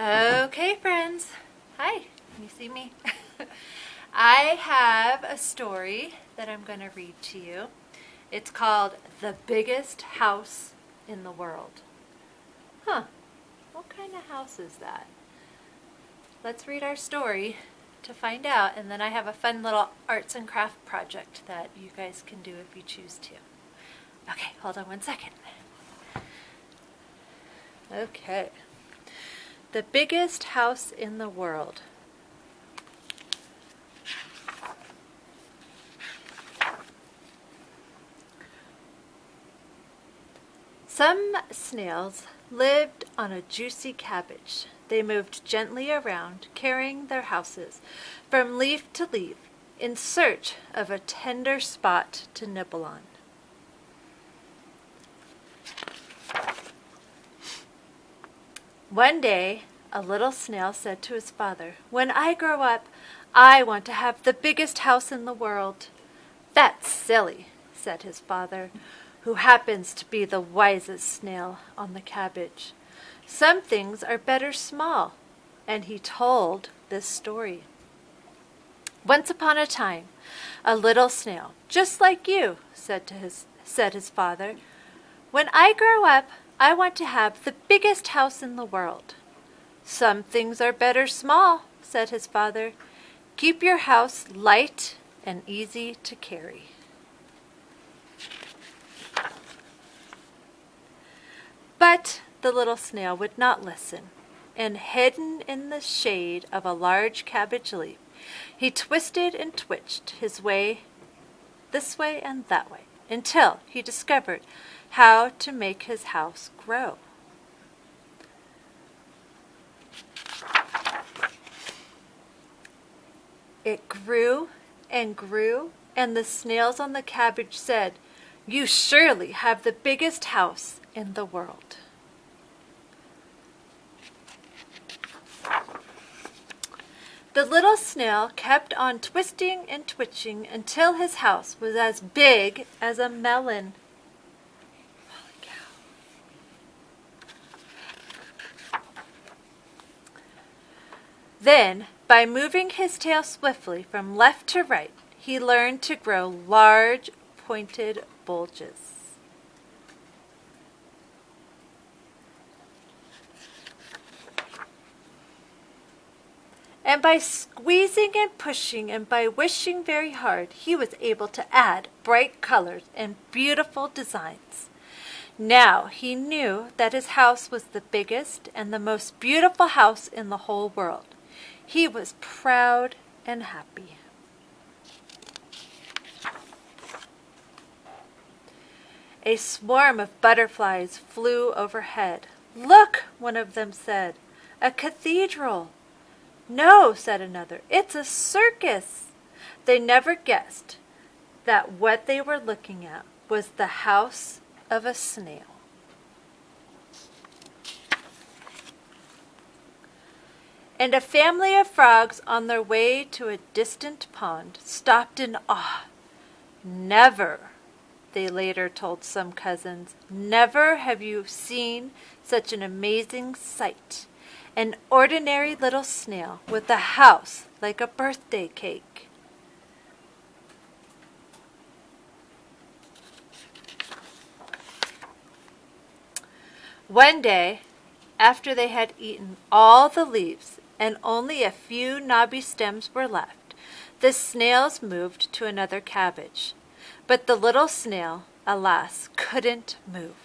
Okay, friends. Hi. Can you see me? I have a story that I'm going to read to you. It's called The Biggest House in the World. Huh. What kind of house is that? Let's read our story to find out, and then I have a fun little arts and craft project that you guys can do if you choose to. Okay, hold on one second. Okay. The biggest house in the world. Some snails lived on a juicy cabbage. They moved gently around, carrying their houses from leaf to leaf in search of a tender spot to nibble on. One day, a little snail said to his father, "When I grow up, I want to have the biggest house in the world." "That's silly," said his father, who happens to be the wisest snail on the cabbage. "Some things are better small," and he told this story. "Once upon a time, a little snail, just like you," said his father, "when I grow up, I want to have the biggest house in the world." "Some things are better small," said his father. "Keep your house light and easy to carry." But the little snail would not listen, and hidden in the shade of a large cabbage leaf, he twisted and twitched his way this way and that way, until he discovered how to make his house grow. It grew and grew, and the snails on the cabbage said, "You surely have the biggest house in the world." The little snail kept on twisting and twitching until his house was as big as a melon. Holy cow. Then, by moving his tail swiftly from left to right, he learned to grow large, pointed bulges. And by squeezing and pushing and by wishing very hard, he was able to add bright colors and beautiful designs. Now he knew that his house was the biggest and the most beautiful house in the whole world. He was proud and happy. A swarm of butterflies flew overhead. "Look," one of them said, "a cathedral." "No," said another, "it's a circus." They never guessed that what they were looking at was the house of a snail. And a family of frogs on their way to a distant pond stopped in awe. "Never," they later told some cousins, "never have you seen such an amazing sight. An ordinary little snail with a house like a birthday cake." One day, after they had eaten all the leaves and only a few knobby stems were left, the snails moved to another cabbage. But the little snail, alas, couldn't move.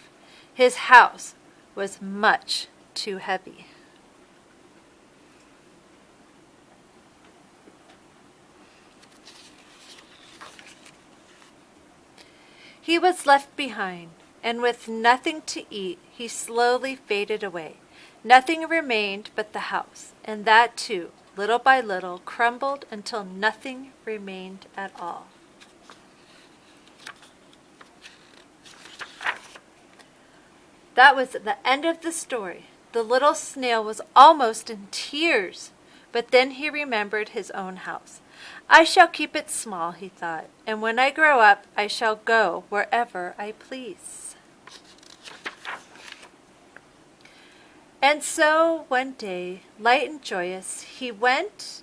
His house was much too heavy. He was left behind, and with nothing to eat, he slowly faded away. Nothing remained but the house, and that too, little by little, crumbled until nothing remained at all. That was the end of the story. The little snail was almost in tears, but then he remembered his own house. "I shall keep it small," he thought, "and when I grow up, I shall go wherever I please." And so one day, light and joyous, he went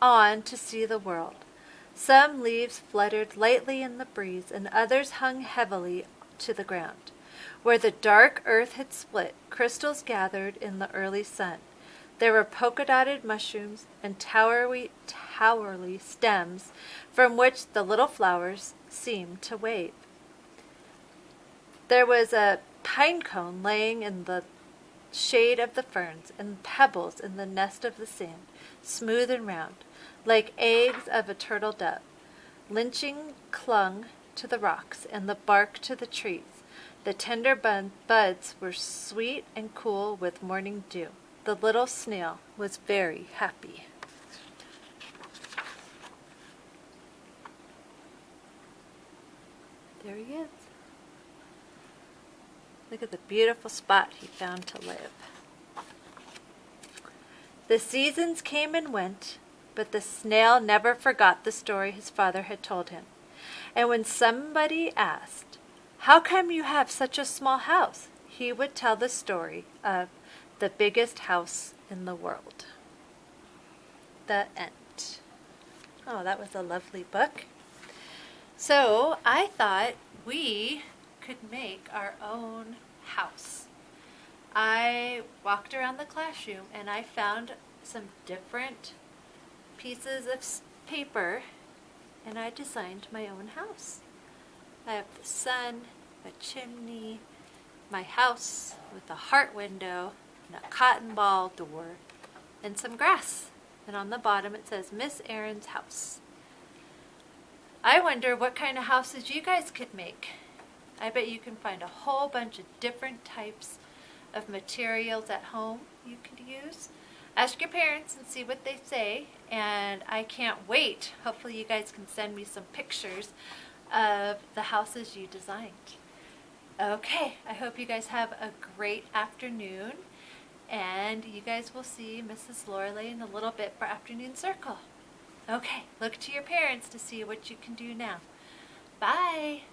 on to see the world. Some leaves fluttered lightly in the breeze, and others hung heavily to the ground. Where the dark earth had split, crystals gathered in the early sun. There were polka-dotted mushrooms and towery stems from which the little flowers seemed to wave. There was a pine cone laying in the shade of the ferns, and pebbles in the nest of the sand, smooth and round, like eggs of a turtle dove. Lynching clung to the rocks and the bark to the trees. The tender buds were sweet and cool with morning dew. The little snail was very happy. There he is. Look at the beautiful spot he found to live. The seasons came and went, but the snail never forgot the story his father had told him. And when somebody asked, "How come you have such a small house?" he would tell the story of the biggest house in the world. The end. Oh, that was a lovely book. So I thought we could make our own house. I walked around the classroom and I found some different pieces of paper and I designed my own house. I have the sun, a chimney, my house with a heart window and a cotton ball door and some grass. And on the bottom it says Miss Erin's house. I wonder what kind of houses you guys could make. I bet you can find a whole bunch of different types of materials at home you could use. Ask your parents and see what they say, and I can't wait. Hopefully you guys can send me some pictures of the houses you designed. Okay, I hope you guys have a great afternoon, and you guys will see Mrs. Lorelei in a little bit for Afternoon Circle. Okay, look to your parents to see what you can do now. Bye!